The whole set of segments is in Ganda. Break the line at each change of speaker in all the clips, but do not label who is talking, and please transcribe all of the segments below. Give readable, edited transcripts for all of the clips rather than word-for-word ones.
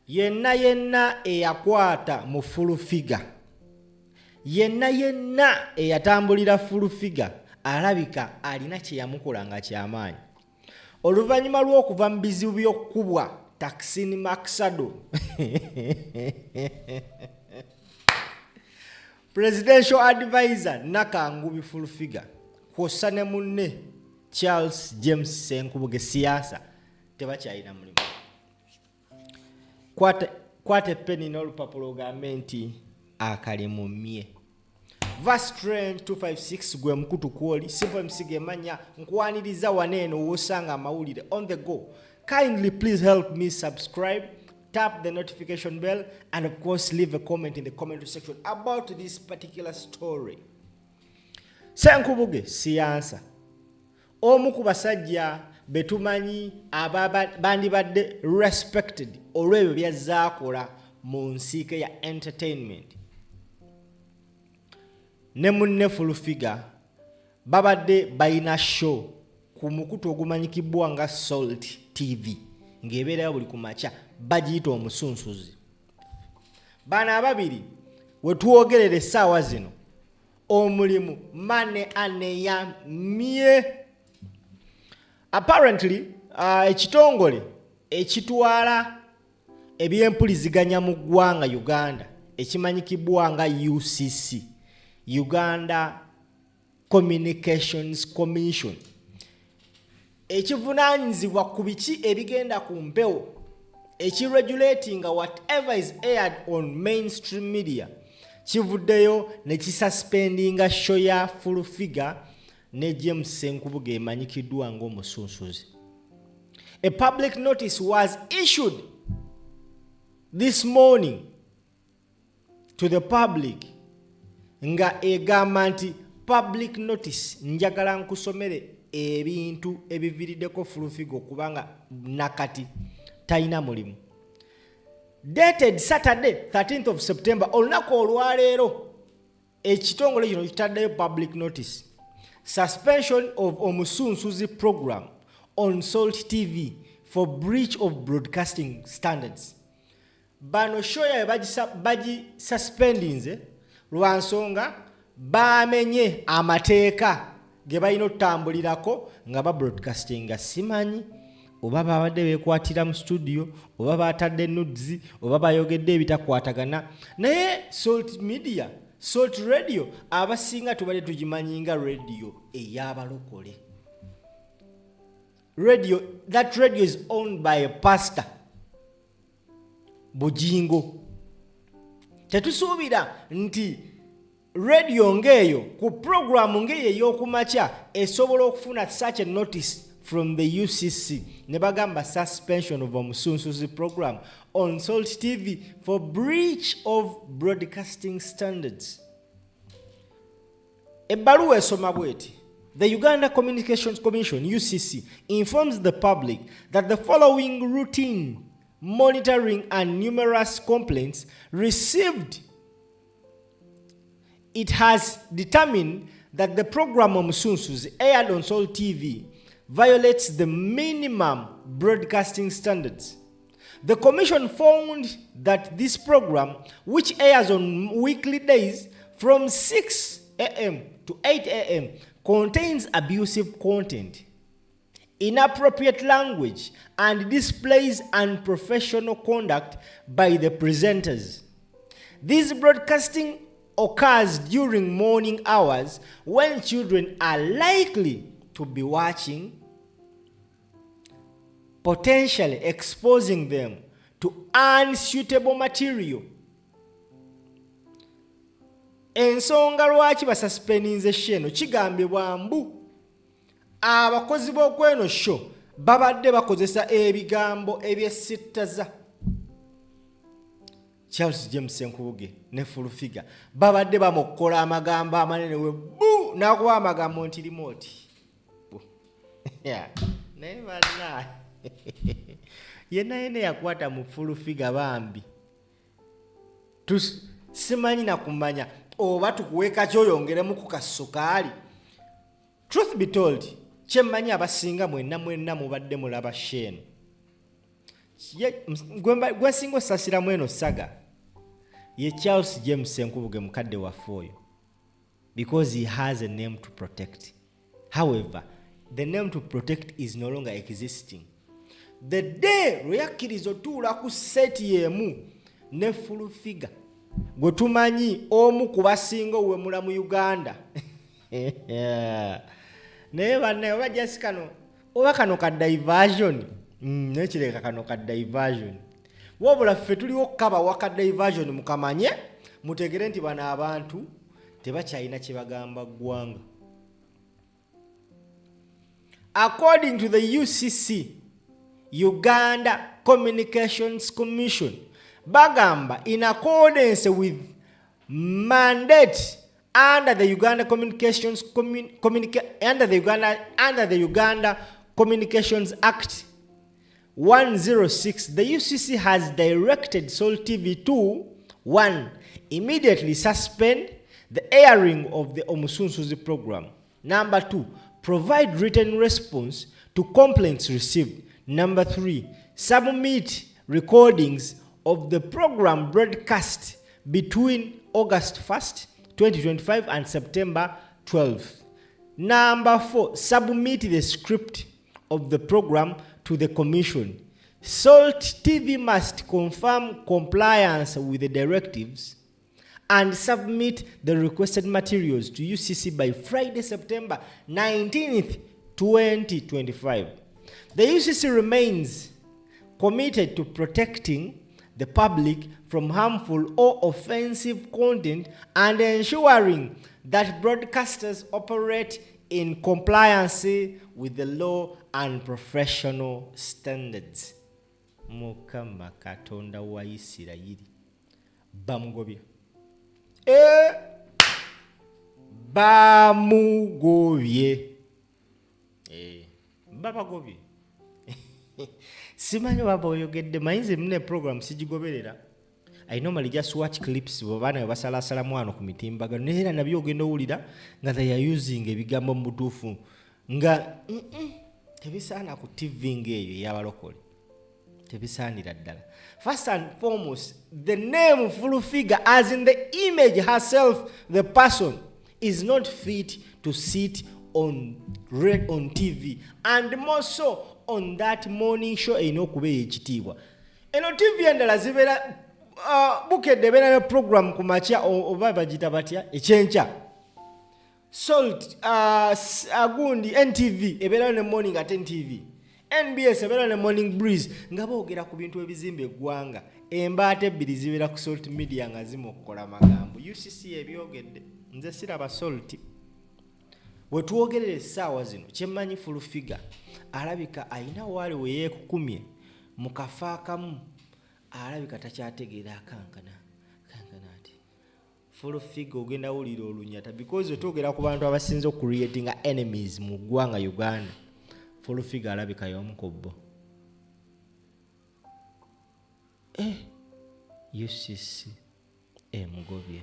yenna eyakwata mu full figure, yenna eyatambulira full figure alabika alina kye yamukola nga kyamaanyi. Oluvannyuma lw'okuva mu bizibu by'okkubwa Taksin Maksado Presidential Advisor Nakangubi full figure kwossa ne munne Charles James Senkubuge siyaasa tebakyalina mulimu. Kwata epeni n'olupapula ogambe nti akalimu mmye. Verse 256 gwe mukutu kwoli simple msige manya nkwaniriza waneeno wosanga amawulire on the go. Kindly please help me subscribe, tap the notification bell, and of course leave a comment in the comment section about this particular story. Senkubuge siyansa omu ku basajja betumanyi bandibadde respected olw'ebyo byazaakola mu nsiike ya entertainment. Ne munne full figure babadde bayina show ku mukutu ogumanyikibwa nga Salt TV ng'ebeerayo buli ku makya bagiyita omusunsuzi. Bano ababiri we tuwogerera essaawa zino omulimu mane aneyamye. Apparently ekitongole ekitwala ebyempuliziganya mu ggwanga Uganda ekimanyikibwa nga UCC, Uganda Communications Commission, ekivunaanyizibwa ku biki ebigenda ku mpewo, ekiregulatinga whatever is aired on mainstream media, kivuddeyo ne kisuspendinga show ya full figure ne James Senkubuge emanyikiddwa ng'omusunsuzi. A public notice was issued this morning to the public nga egamba nti public notice njagala nkusomere ebintu ebiviiriddeko full figure kubanga nakati talina mulimu. Dated Saturday 13th of September, olunaku olwaleero ekitongole kino kitaddeyo public notice. Suspension of Omusunsuzi program on Salt TV for breach of broadcasting standards. Bano show ya baji suspendinze lwa nsonga bamenye amateeka ge balina otambulirako nga ba broadcastinga. Simanyi oba babadde beekwatira mu studio oba batadde nudes oba bayogedde ebitakwatagana, naye Salt Media, Salt Radio abasinga tubadde tugimanyinga radio ey'abalokole. Radio, that radio is owned by a pastor, Bujjingo. Tetusuubira nti radio ngeeyo ku program ngeeyo ey'okumakya esobola okufuna such a notice from the UCC ne bagamba suspension of Omusunsuzi program on Salt TV for breach of broadcasting standards. Ebbaluwa esoma bweti. The Uganda Communications Commission, UCC, informs the public that the following routine monitoring and numerous complaints received. It has determined that the program Omusunsuzi aired on Salt TV violates the minimum broadcasting standards. The Commission found that this program, which airs on weekly days from 6 a.m. to 8 a.m., contains abusive content, inappropriate language, and displays unprofessional conduct by the presenters. This broadcasting occurs during morning hours when children are likely to be watching, potentially exposing them to unsuitable material. Ensonga lwaki basuspendinze sheno kigambibwa mbu abakozi b'okweno show babadde bakozesa ebigambo ebyesittaza. Charles James Senkubuge ne full figure babadde bamukola amagambo amanene we bu nakuba amagambo nti remote. Yeah, never lie. Yena yakwata mu full figure bambi. Simanyi na kumanya oba tukuweka kyoyongeremu ku kasukali. Truth be told, kyemmanyi abasinga mwenna mubadde mulaba sheno. gwe singo sasira mweno saga ye Charles James Senkubuge mukadde waffe oyo, because he has a name to protect. However, the name to protect is no longer existing. The day lweyakkiriza otuula ku seti yemu ne full figure gwe tumanyi omu ku basinga owemula mu Uganda naye banne oba just kano oba kano ka diversion nekireka kano ka diversion wabula ffe tuliwo kaba waka diversion mukamanye mutegere nti bano abantu tebakyalina kye bagamba ggwanga. According to the UCC, Uganda Communications Commission, bagamba in accordance with mandate under the Uganda Communications under the Uganda Communications Act 106, the UCC has directed Sol TV to 1. Immediately suspend the airing of the Omusunsuzi program. Number 2. Provide written response to complaints received. Number 3. Submit recordings of the program broadcast between August 1st, 2025 and September 12th. Number 4. Submit the script of the program to the Commission. Salt TV must confirm compliance with the directives and submit the requested materials to UCC by Friday, September 19th, 2025. The UCC remains committed to protecting the public from harmful or offensive content and ensuring that broadcasters operate in compliance with the law and professional standards. Mukama Katonda wa Isirayiri bamugobye. Bamugobye. Babagobye. Simanyi baba oyogedde mayinze mune program sigigoberera. I normally just watch clips bobana we basalasala mwano ku mitimbagano neera nabyo ogenda owulira nga they are using ebigambo mu butuufu nga tebisaana ku TV ng'eyo y'abalokole. Tebisaanira ddala. First and foremost, the name full figure, as in the image herself, the person is not fit to sit on TV, and more so on that morning show enokubeera ekitiibwa. Eno TV endala zibeera bukedde beera ne program ku makya oba bagita batya ekyenkya. Salt gundi NTV ebeera ne morning at NTV. NBS ebeera ne morning breeze nga boogera ku bintu ebizimba eggwanga. Embaata ebbiri zibeera ku Salt Media nga zimukkola magambo. UCC ebyogedde nze siraba Salt. We tuwogerera essaawa zino kyemmanyi full figure alabika ayina waali we yeekukumye mu kafo akamu alabika takyategeera akankana ati full figure ogenda wulira olunyata because twogera ku bantu abasinze creating enemies mu ggwanga Uganda. Full figure alabika y'omukobbo. UCC emugobye.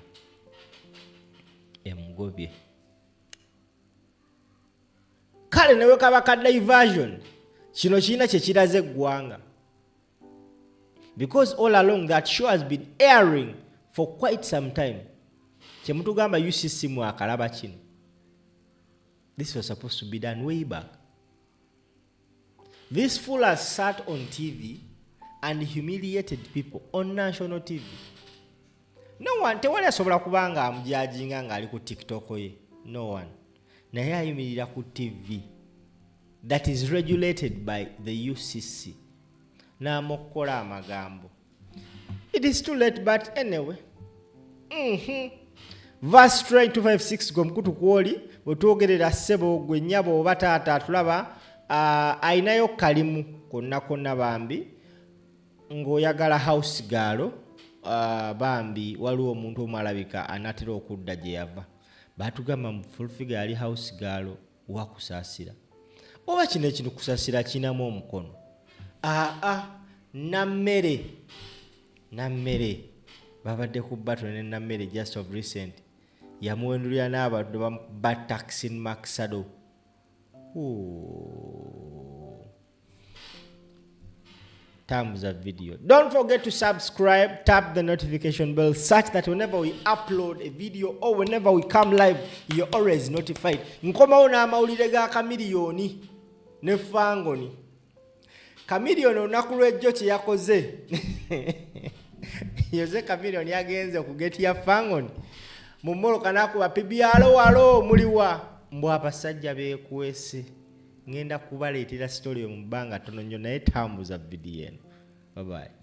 Kale newe kabaka diversion kino kiina kye kiraze eggwanga, because all along that show has been airing for quite some time. Kyemutugamba UCC mwakalaba kino. This was supposed to be done way back. This fool has sat on TV and humiliated people on national TV. No one, tewali asobola kubanga amujajinga nga ali ku TikTok ye. No one. Naye ayimirira ku TV that is regulated by the UCC. N'amukola amagambo. It is too late, but anyway. Verse 256 gomkutu kwoli bwetwogerera ssebo gwe nnyabo oba taata atulaba ayinayo kalimu konna bambi ng'oyagala house girl bambi waliwo omuntu omwalabika anatera okudda gye yava. Batugamba mu full figure yali house girl wakusaasira. Oba kino ekintu kusaasira kinamu omukono. Nammere babadde ku battle ne nammere just of recent. Yamuwendulira n'abaddu ba Taksin terms of video. Don't forget to subscribe, tap the notification bell such that whenever we upload a video or whenever we come live, you're always notified. Nkoma una amawulire ga Chameleone ne Fangoni. Chameleone olunaku lw'ejjo kye yakoze. Yoze Chameleone yagenze okugetya Fangoni. Mumoloka nakuba pibyalo walo muliwa. Mbwa abasajja beekwese. Ngenda kubaleetera story mu bbanga tono nnyo naye tambuza video eno. Bye bye.